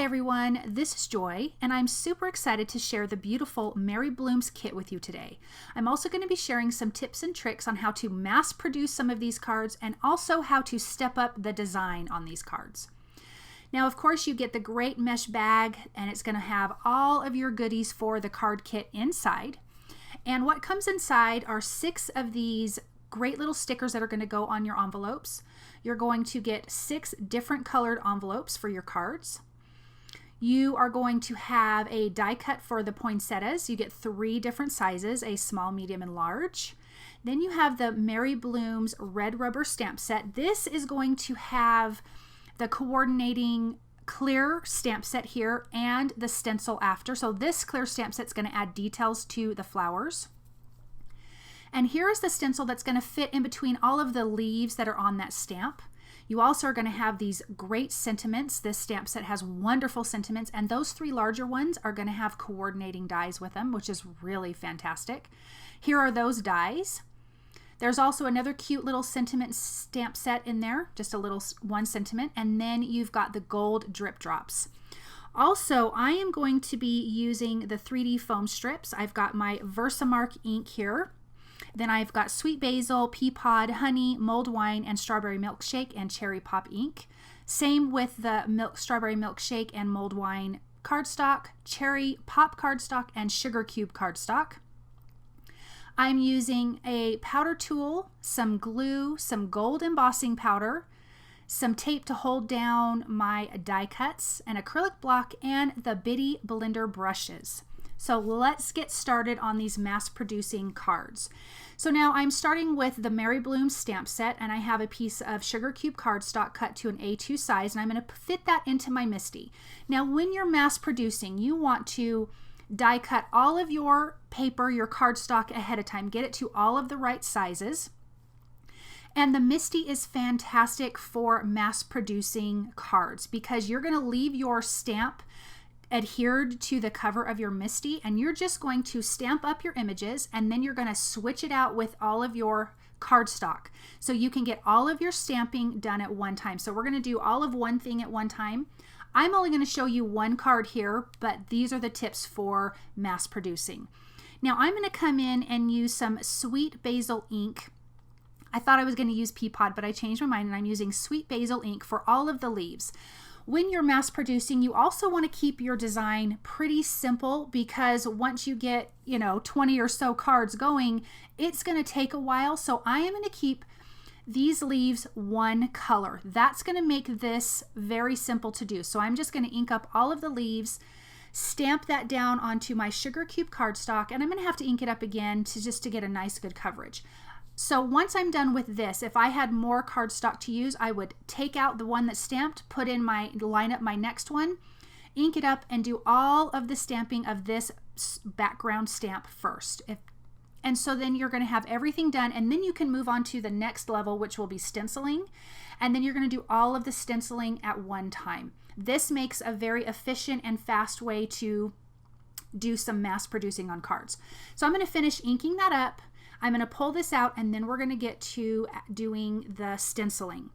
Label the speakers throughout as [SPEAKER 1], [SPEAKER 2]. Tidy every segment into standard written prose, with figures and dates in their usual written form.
[SPEAKER 1] Hi everyone, this is Joy, and I'm super excited to share the beautiful Merry Blooms kit with you today. I'm also going to be sharing some tips and tricks on how to mass produce some of these cards and also how to step up the design on these cards. Now, of course, you get the great mesh bag, and it's going to have all of your goodies for the card kit inside. And what comes inside are 6 of these great little stickers that are going to go on your envelopes. You're going to get 6 different colored envelopes for your cards. You are going to have a die cut for the poinsettias. You get 3 different sizes, a small, medium, and large. Then you have the Merry Blooms red rubber stamp set. This is going to have the coordinating clear stamp set here and the stencil after. So this clear stamp set is going to add details to the flowers. And here is the stencil that's going to fit in between all of the leaves that are on that stamp. You also are going to have these great sentiments. This stamp set has wonderful sentiments, and those 3 larger ones are going to have coordinating dies with them, which is really fantastic. Here are those dies. There's also another cute little sentiment stamp set in there, just a little one sentiment, and then you've got the gold drip drops. Also, I am going to be using the 3D foam strips. I've got my VersaMark ink here. Then I've got sweet basil, Peapod, honey, mulled wine, and strawberry milkshake and cherry pop ink. Same with the strawberry milkshake and mulled wine cardstock, cherry pop cardstock, and sugar cube cardstock. I'm using a powder tool, some glue, some gold embossing powder, some tape to hold down my die cuts, an acrylic block, and the bitty blender brushes. So let's get started on these mass producing cards. So now I'm starting with the Merry Blooms stamp set, and I have a piece of sugar cube cardstock cut to an A2 size, and I'm going to fit that into my MISTI. Now when you're mass producing, you want to die cut all of your paper, your cardstock ahead of time. Get it to all of the right sizes. And the MISTI is fantastic for mass producing cards because you're going to leave your stamp adhered to the cover of your MISTI, and you're just going to stamp up your images, and then you're going to switch it out with all of your cardstock so you can get all of your stamping done at one time. So we're going to do all of one thing at one time. I'm only going to show you one card here, but these are the tips for mass producing. Now I'm going to come in and use some sweet basil ink. I thought I was going to use Peapod, but I changed my mind, and I'm using sweet basil ink for all of the leaves. When you're mass producing, you also want to keep your design pretty simple because once you get, 20 or so cards going, it's going to take a while. So I am going to keep these leaves one color. That's going to make this very simple to do. So I'm just going to ink up all of the leaves, stamp that down onto my sugar cube cardstock, and I'm going to have to ink it up again just to get a nice good coverage. So once I'm done with this, if I had more cardstock to use, I would take out the one that's stamped, line up my next one, ink it up, and do all of the stamping of this background stamp first. And so then you're going to have everything done, and then you can move on to the next level, which will be stenciling. And then you're going to do all of the stenciling at one time. This makes a very efficient and fast way to do some mass producing on cards. So I'm going to finish inking that up. I'm going to pull this out, and then we're going to get to doing the stenciling.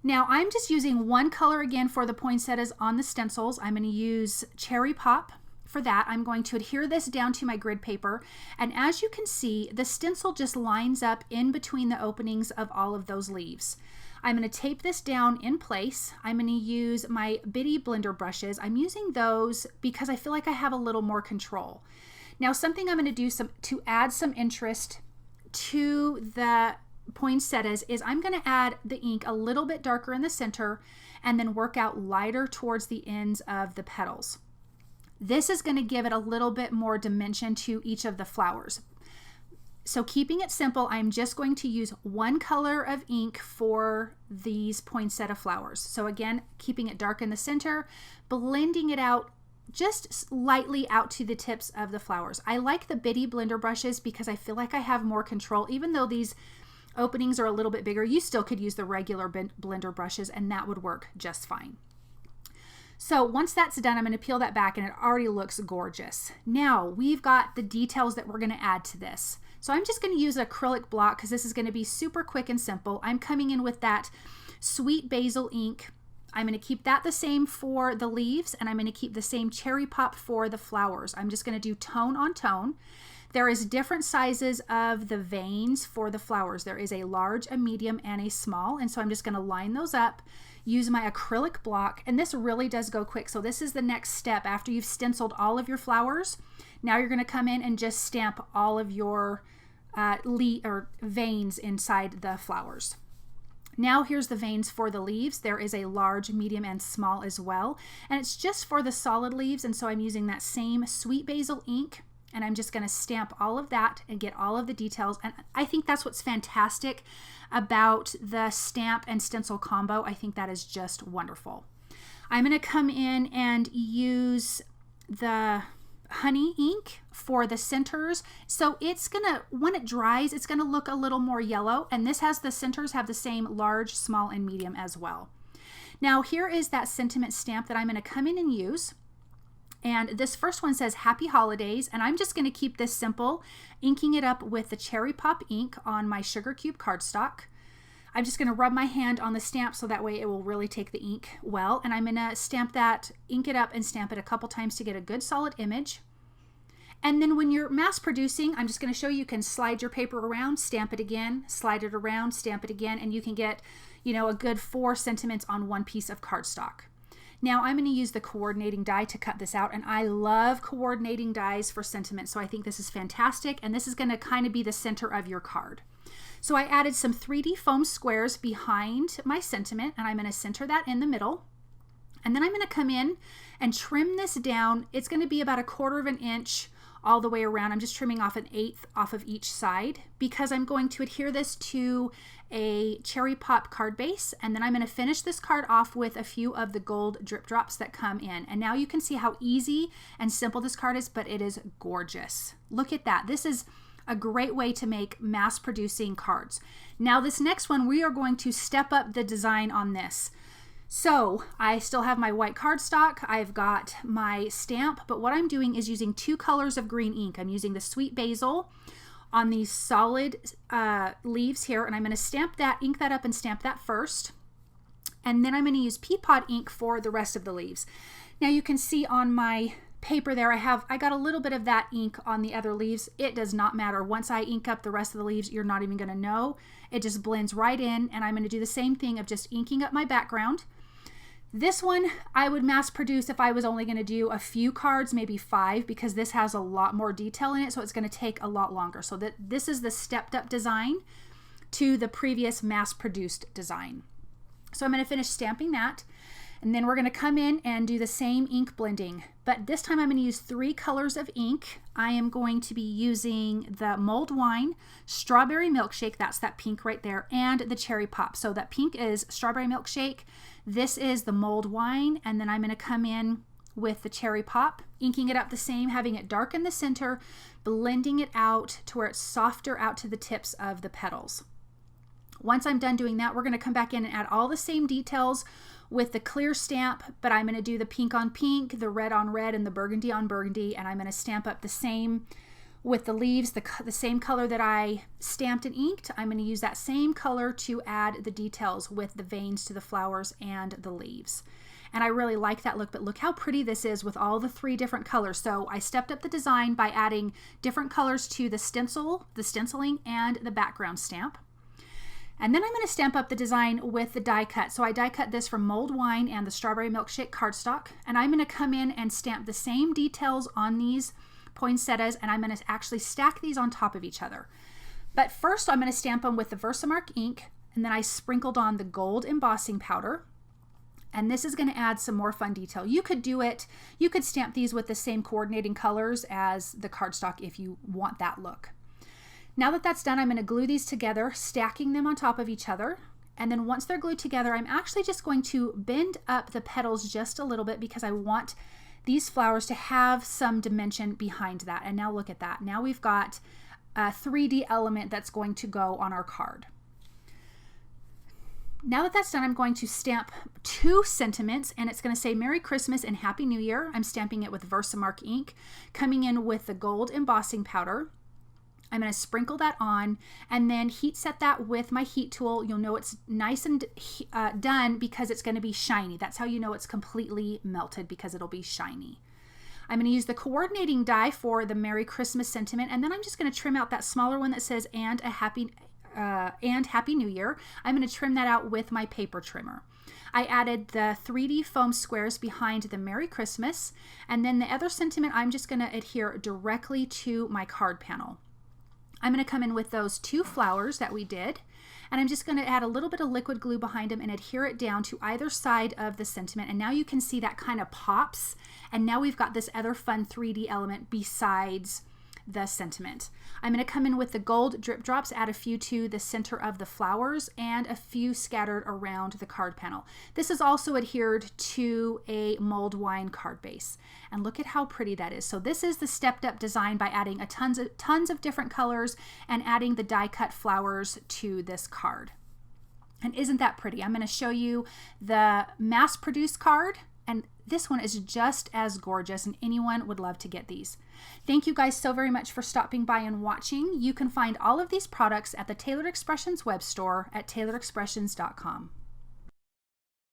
[SPEAKER 1] Now I'm just using one color again for the poinsettias on the stencils. I'm going to use cherry pop for that. I'm going to adhere this down to my grid paper, and as you can see, the stencil just lines up in between the openings of all of those leaves. I'm going to tape this down in place. I'm going to use my bitty blender brushes. I'm using those because I feel like I have a little more control. Now something I'm going to do to add some interest to the poinsettias is I'm going to add the ink a little bit darker in the center and then work out lighter towards the ends of the petals. This is going to give it a little bit more dimension to each of the flowers. So keeping it simple, I'm just going to use one color of ink for these poinsettia flowers. So again, keeping it dark in the center, blending it out just lightly out to the tips of the flowers. I like the bitty blender brushes because I feel like I have more control. Even though these openings are a little bit bigger, you still could use the regular blender brushes and that would work just fine. So once that's done, I'm going to peel that back, and it already looks gorgeous. Now we've got the details that we're going to add to this. So I'm just going to use an acrylic block because this is going to be super quick and simple. I'm coming in with that sweet basil ink I'm going to keep that the same for the leaves, and I'm going to keep the same cherry pop for the flowers. I'm just going to do tone on tone. There is different sizes of the veins for the flowers. There is a large, a medium, and a small, and so I'm just going to line those up, use my acrylic block, and this really does go quick. So this is the next step. After you've stenciled all of your flowers, now you're going to come in and just stamp all of your veins inside the flowers. Now here's the veins for the leaves. There is a large, medium, and small as well, and it's just for the solid leaves, and so I'm using that same sweet basil ink, and I'm just going to stamp all of that and get all of the details. And I think that's what's fantastic about the stamp and stencil combo. I think that is just wonderful. I'm going to come in and use the honey ink for the centers. So it's gonna, when it dries, it's gonna look a little more yellow, and this has the centers have the same large, small, and medium as well. Now here is that sentiment stamp that I'm gonna come in and use. And this first one says Happy Holidays, and I'm just gonna keep this simple, inking it up with the Cherry Pop ink on my sugar cube cardstock. I'm just gonna rub my hand on the stamp so that way it will really take the ink well, and I'm gonna stamp that, ink it up and stamp it a couple times to get a good solid image. And then when you're mass producing, I'm just gonna show you can slide your paper around, stamp it again, slide it around, stamp it again, and you can get, you know, a good 4 sentiments on one piece of cardstock. Now I'm gonna use the coordinating die to cut this out, and I love coordinating dies for sentiment, so I think this is fantastic, and this is gonna kind of be the center of your card. So I added some 3D foam squares behind my sentiment, and I'm going to center that in the middle. And then I'm going to come in and trim this down. It's going to be about 1/4 of an inch all the way around. I'm just trimming off 1/8 off of each side because I'm going to adhere this to a cherry pop card base, and then I'm going to finish this card off with a few of the gold drip drops that come in. And now you can see how easy and simple this card is, but it is gorgeous. Look at that. This is a great way to make mass producing cards. Now this next one, we are going to step up the design on this. So I still have my white cardstock, I've got my stamp, but what I'm doing is using 2 colors of green ink. I'm using the sweet basil on these solid leaves here, and I'm going to stamp that, ink that up and stamp that first. And then I'm going to use Peapod ink for the rest of the leaves. Now you can see on my paper there, I got a little bit of that ink on the other leaves. It does not matter. Once I ink up the rest of the leaves, you're not even going to know. It just blends right in, and I'm going to do the same thing of just inking up my background. This one I would mass produce if I was only going to do a few cards, maybe 5, because this has a lot more detail in it, so it's going to take a lot longer. So this is the stepped up design to the previous mass produced design. So I'm going to finish stamping that. And then we're going to come in and do the same ink blending, but this time I'm going to use 3 colors of ink. I am going to be using the Mulled Wine, Strawberry Milkshake, that's that pink right there, and the Cherry Pop. So that pink is Strawberry Milkshake, this is the Mulled Wine, and then I'm going to come in with the Cherry Pop, inking it up the same, having it dark in the center, blending it out to where it's softer out to the tips of the petals. Once I'm done doing that, we're going to come back in and add all the same details with the clear stamp, but I'm going to do the pink on pink, the red on red, and the burgundy on burgundy, and I'm going to stamp up the same with the leaves, the same color that I stamped and inked. I'm going to use that same color to add the details with the veins to the flowers and the leaves. And I really like that look, but look how pretty this is with all the 3 different colors. So I stepped up the design by adding different colors to the stencil, the stenciling, and the background stamp. And then I'm going to stamp up the design with the die cut. So I die cut this from Mulled Wine and the Strawberry Milkshake cardstock. And I'm going to come in and stamp the same details on these poinsettias, and I'm going to actually stack these on top of each other. But first I'm going to stamp them with the VersaMark ink, and then I sprinkled on the gold embossing powder. And this is going to add some more fun detail. You could do it, you could stamp these with the same coordinating colors as the cardstock if you want that look. Now that that's done, I'm going to glue these together, stacking them on top of each other. And then once they're glued together, I'm actually just going to bend up the petals just a little bit because I want these flowers to have some dimension behind that. And now look at that. Now we've got a 3D element that's going to go on our card. Now that that's done, I'm going to stamp 2 sentiments, and it's going to say Merry Christmas and Happy New Year. I'm stamping it with VersaMark ink, coming in with the gold embossing powder. I'm going to sprinkle that on and then heat set that with my heat tool. You'll know it's nice and done because it's going to be shiny. That's how you know it's completely melted, because it'll be shiny. I'm going to use the coordinating die for the Merry Christmas sentiment, and then I'm just going to trim out that smaller one that says and Happy New Year. I'm going to trim that out with my paper trimmer. I added the 3D foam squares behind the Merry Christmas, and then the other sentiment I'm just going to adhere directly to my card panel. I'm going to come in with those 2 flowers that we did, and I'm just going to add a little bit of liquid glue behind them and adhere it down to either side of the sentiment. And now you can see that kind of pops, and now we've got this other fun 3D element besides the sentiment. I'm going to come in with the gold drip drops, add a few to the center of the flowers and a few scattered around the card panel. This is also adhered to a mulled wine card base, and look at how pretty that is. So this is the stepped up design by adding tons of different colors and adding the die cut flowers to this card. And isn't that pretty? I'm going to show you the mass produced card, and this one is just as gorgeous, and anyone would love to get these. Thank you guys so very much for stopping by and watching. You can find all of these products at the Tailored Expressions web store at tailoredexpressions.com.